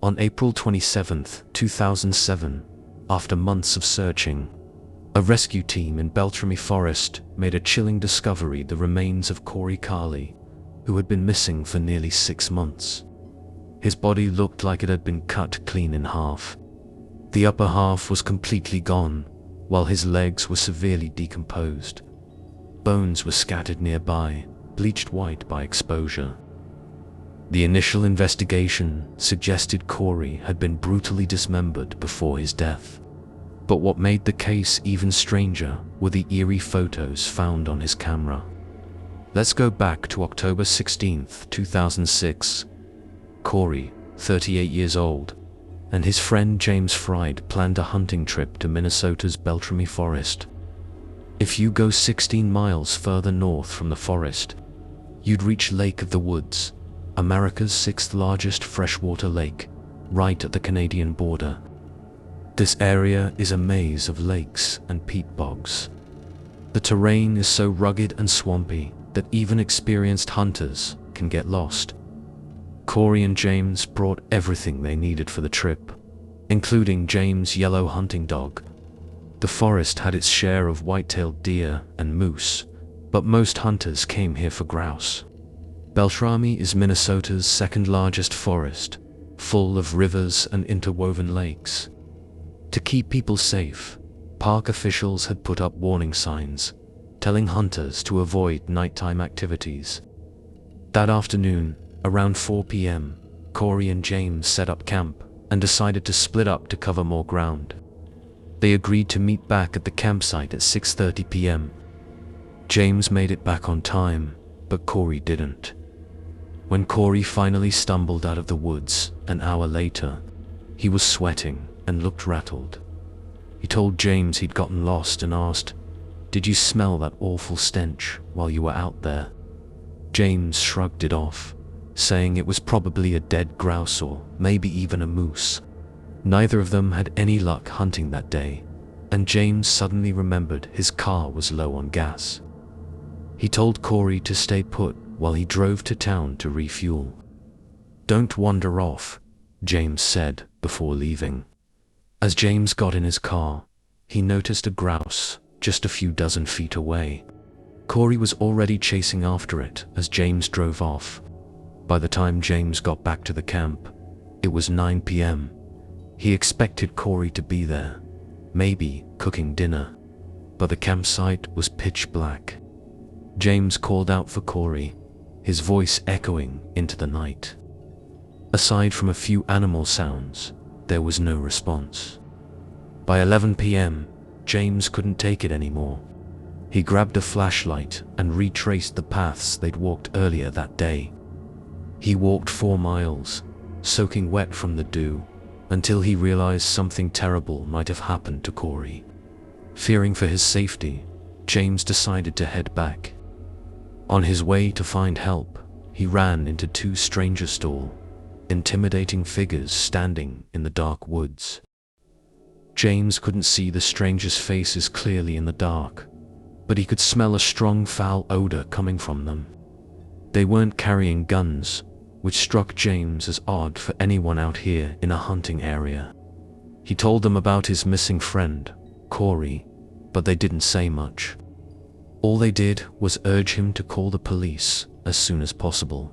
On April 27, 2007, after months of searching, a rescue team in Beltrami Forest made a chilling discovery: the remains of Corey Carley, who had been missing for nearly 6 months. His body looked like it had been cut clean in half. The upper half was completely gone, while his legs were severely decomposed. Bones were scattered nearby, bleached white by exposure. The initial investigation suggested Corey had been brutally dismembered before his death. But what made the case even stranger were the eerie photos found on his camera. Let's go back to October 16, 2006. Corey, 38 years old, and his friend James Fried planned a hunting trip to Minnesota's Beltrami Forest. If you go 16 miles further north from the forest, you'd reach Lake of the Woods, America's 6th largest freshwater lake, right at the Canadian border. This area is a maze of lakes and peat bogs. The terrain is so rugged and swampy that even experienced hunters can get lost. Corey and James brought everything they needed for the trip, including James' yellow hunting dog. The forest had its share of white-tailed deer and moose, but most hunters came here for grouse. Beltrami is Minnesota's 2nd largest forest, full of rivers and interwoven lakes. To keep people safe, park officials had put up warning signs, telling hunters to avoid nighttime activities. That afternoon, around 4 p.m., Corey and James set up camp and decided to split up to cover more ground. They agreed to meet back at the campsite at 6:30 p.m. James made it back on time, but Corey didn't. When Corey finally stumbled out of the woods an hour later, he was sweating and looked rattled. He told James he'd gotten lost and asked, "Did you smell that awful stench while you were out there?" James shrugged it off, saying it was probably a dead grouse or maybe even a moose. Neither of them had any luck hunting that day, and James suddenly remembered his car was low on gas. He told Corey to stay put while he drove to town to refuel. "Don't wander off," James said before leaving. As James got in his car, he noticed a grouse just a few dozen feet away. Corey was already chasing after it as James drove off. By the time James got back to the camp, it was 9 p.m. He expected Corey to be there, maybe cooking dinner, but the campsite was pitch black. James called out for Corey, his voice echoing into the night. Aside from a few animal sounds, there was no response. By 11 p.m., James couldn't take it anymore. He grabbed a flashlight and retraced the paths they'd walked earlier that day. He walked 4 miles, soaking wet from the dew, until he realized something terrible might have happened to Corey. Fearing for his safety, James decided to head back. On his way to find help, he ran into 2 strangers' tall, intimidating figures standing in the dark woods. James couldn't see the strangers' faces clearly in the dark, but he could smell a strong foul odor coming from them. They weren't carrying guns, which struck James as odd for anyone out here in a hunting area. He told them about his missing friend, Corey, but they didn't say much. All they did was urge him to call the police as soon as possible.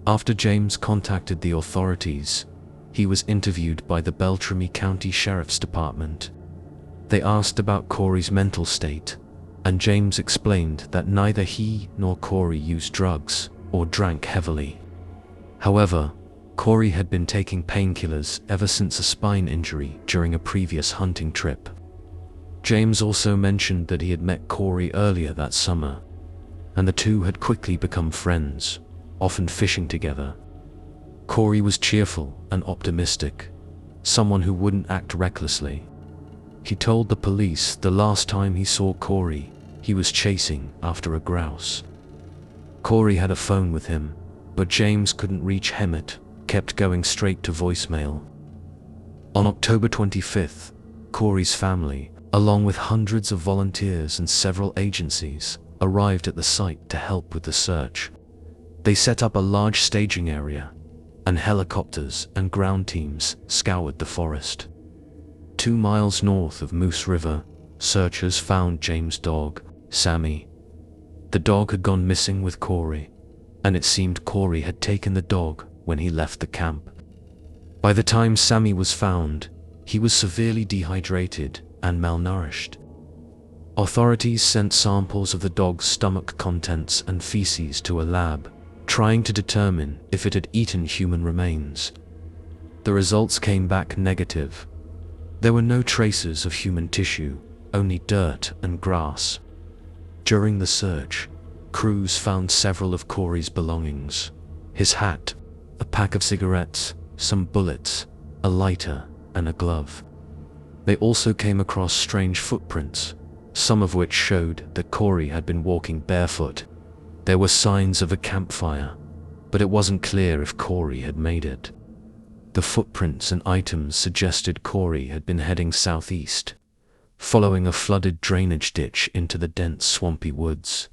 After James contacted the authorities, he was interviewed by the Beltrami County Sheriff's Department. They asked about Corey's mental state, and James explained that neither he nor Corey used drugs or drank heavily. However, Corey had been taking painkillers ever since a spine injury during a previous hunting trip. James also mentioned that he had met Corey earlier that summer, and the two had quickly become friends, often fishing together. Corey was cheerful and optimistic, someone who wouldn't act recklessly. He told the police the last time he saw Corey, he was chasing after a grouse. Corey had a phone with him, but James couldn't reach him. It kept going straight to voicemail. On October 25th, Corey's family, along with hundreds of volunteers and several agencies, arrived at the site to help with the search. They set up a large staging area, and helicopters and ground teams scoured the forest. 2 miles north of Moose River, searchers found James' dog, Sammy. The dog had gone missing with Corey, and it seemed Corey had taken the dog when he left the camp. By the time Sammy was found, he was severely dehydrated and malnourished. Authorities sent samples of the dog's stomach contents and feces to a lab, trying to determine if it had eaten human remains. The results came back negative. There were no traces of human tissue, only dirt and grass. During the search, crews found several of Corey's belongings: his hat, a pack of cigarettes, some bullets, a lighter, and a glove. They also came across strange footprints, some of which showed that Corey had been walking barefoot. There were signs of a campfire, but it wasn't clear if Corey had made it. The footprints and items suggested Corey had been heading southeast, following a flooded drainage ditch into the dense swampy woods.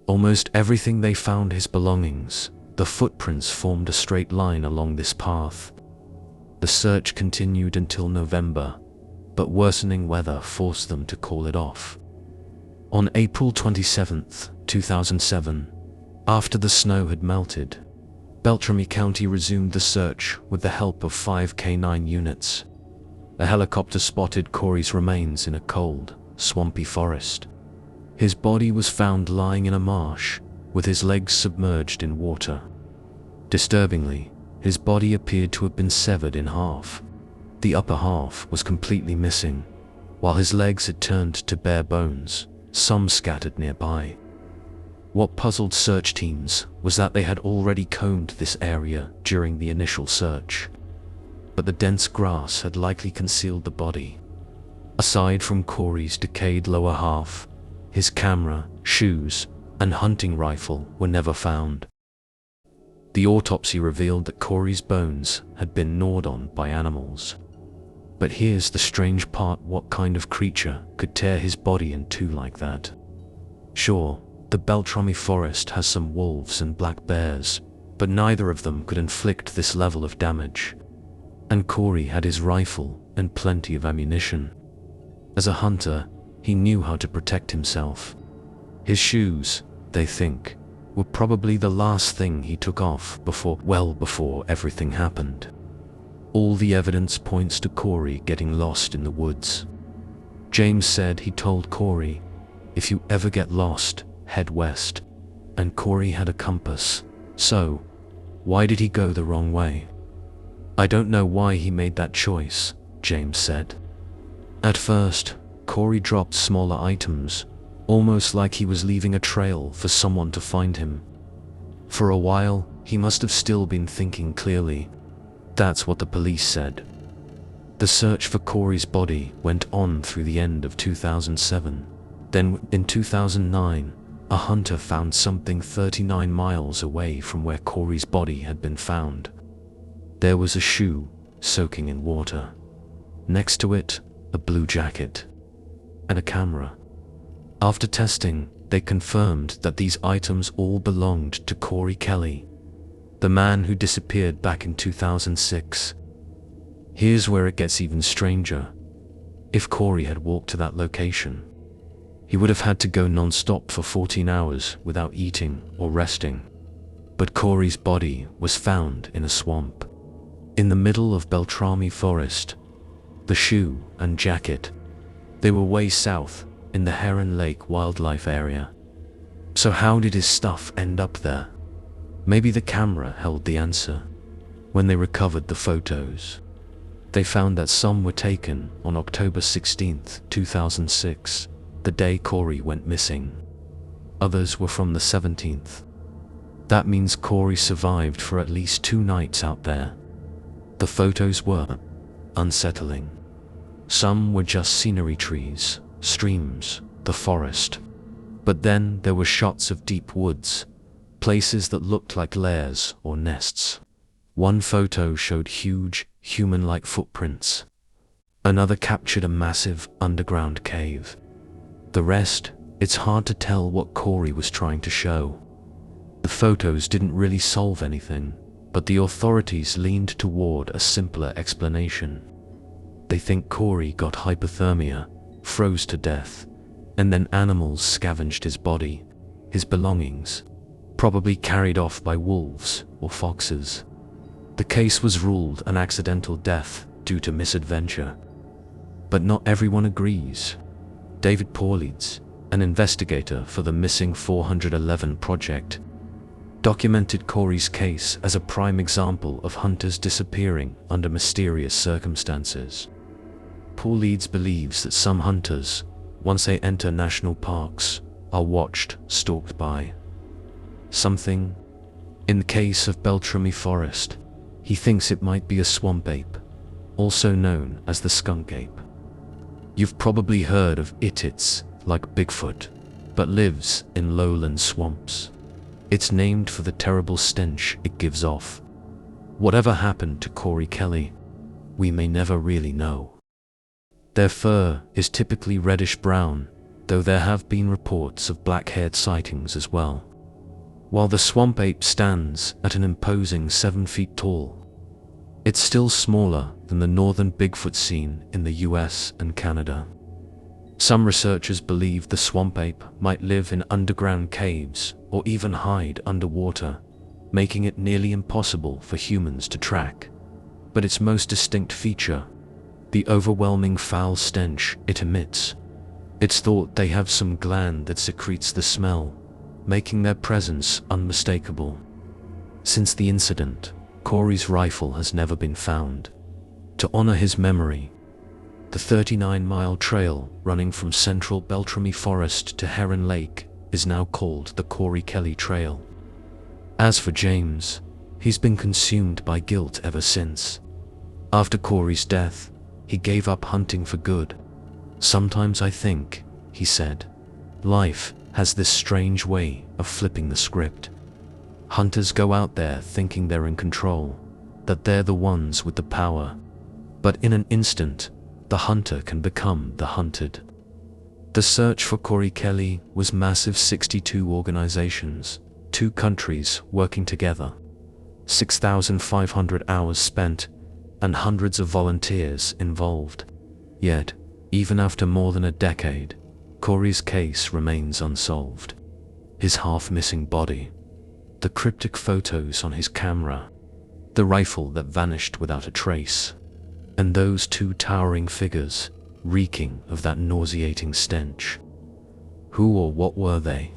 Almost everything they found his belongings. The footprints formed a straight line along this path. The search continued until November, but worsening weather forced them to call it off. On April 27, 2007, after the snow had melted, Beltrami County resumed the search with the help of 5 K9 units. A helicopter spotted Corey's remains in a cold, swampy forest. His body was found lying in a marsh, with his legs submerged in water. Disturbingly, his body appeared to have been severed in half. The upper half was completely missing, while his legs had turned to bare bones, some scattered nearby. What puzzled search teams was that they had already combed this area during the initial search, but the dense grass had likely concealed the body. Aside from Corey's decayed lower half, his camera, shoes, and hunting rifle were never found. The autopsy revealed that Corey's bones had been gnawed on by animals. But here's the strange part: what kind of creature could tear his body in two like that? Sure, the Beltrami forest has some wolves and black bears, but neither of them could inflict this level of damage. And Corey had his rifle and plenty of ammunition. As a hunter, he knew how to protect himself. His shoes, they think, were probably the last thing he took off before everything happened. All the evidence points to Corey getting lost in the woods. James said he told Corey, "If you ever get lost, head west." And Corey had a compass, so why did he go the wrong way? "I don't know why he made that choice," James said. At first, Corey dropped smaller items, almost like he was leaving a trail for someone to find him. For a while, he must have still been thinking clearly. That's what the police said. The search for Corey's body went on through the end of 2007. Then, in 2009, a hunter found something 39 miles away from where Corey's body had been found. There was a shoe soaking in water. Next to it, a blue jacket and a camera. After testing, they confirmed that these items all belonged to Corey Kelly, the man who disappeared back in 2006. Here's where it gets even stranger. If Corey had walked to that location, he would have had to go non-stop for 14 hours without eating or resting. But Corey's body was found in a swamp, in the middle of Beltrami Forest. The shoe and jacket, they were way south, in the Heron Lake Wildlife Area. So how did his stuff end up there? Maybe the camera held the answer. When they recovered the photos, they found that some were taken on October 16, 2006, the day Corey went missing. Others were from the 17th. That means Corey survived for at least 2 nights out there. The photos were unsettling. Some were just scenery, trees, streams, the forest. But then there were shots of deep woods, places that looked like lairs or nests. One photo showed huge, human-like footprints. Another captured a massive underground cave. The rest, it's hard to tell what Corey was trying to show. The photos didn't really solve anything. But the authorities leaned toward a simpler explanation. They think Corey got hypothermia, froze to death, and then animals scavenged his body, his belongings, probably carried off by wolves or foxes. The case was ruled an accidental death due to misadventure. But not everyone agrees. David Paulides, an investigator for the Missing 411 project, documented Corey's case as a prime example of hunters disappearing under mysterious circumstances. Paulides believes that some hunters, once they enter national parks, are watched, stalked by something. In the case of Beltrami Forest, he thinks it might be a swamp ape, also known as the skunk ape. You've probably heard of it like Bigfoot, but lives in lowland swamps. It's named for the terrible stench it gives off. Whatever happened to Corey Kelly, we may never really know. Their fur is typically reddish-brown, though there have been reports of black-haired sightings as well. While the swamp ape stands at an imposing 7 feet tall, it's still smaller than the northern Bigfoot seen in the US and Canada. Some researchers believe the swamp ape might live in underground caves or even hide underwater, making it nearly impossible for humans to track. But its most distinct feature, the overwhelming foul stench it emits. It's thought they have some gland that secretes the smell, making their presence unmistakable. Since the incident, Corey's rifle has never been found. To honor his memory, the 39-mile trail running from central Beltrami Forest to Heron Lake is now called the Corey Kelly Trail. As for James, he's been consumed by guilt ever since. After Corey's death, he gave up hunting for good. "Sometimes I think," he said, "life has this strange way of flipping the script. Hunters go out there thinking they're in control, that they're the ones with the power. But in an instant, the hunter can become the hunted." The search for Corey Kelly was massive. 62 organizations, 2 countries working together, 6,500 hours spent, and hundreds of volunteers involved. Yet, even after more than a decade, Corey's case remains unsolved. His half-missing body, the cryptic photos on his camera, the rifle that vanished without a trace, and those 2 towering figures reeking of that nauseating stench. Who or what were they?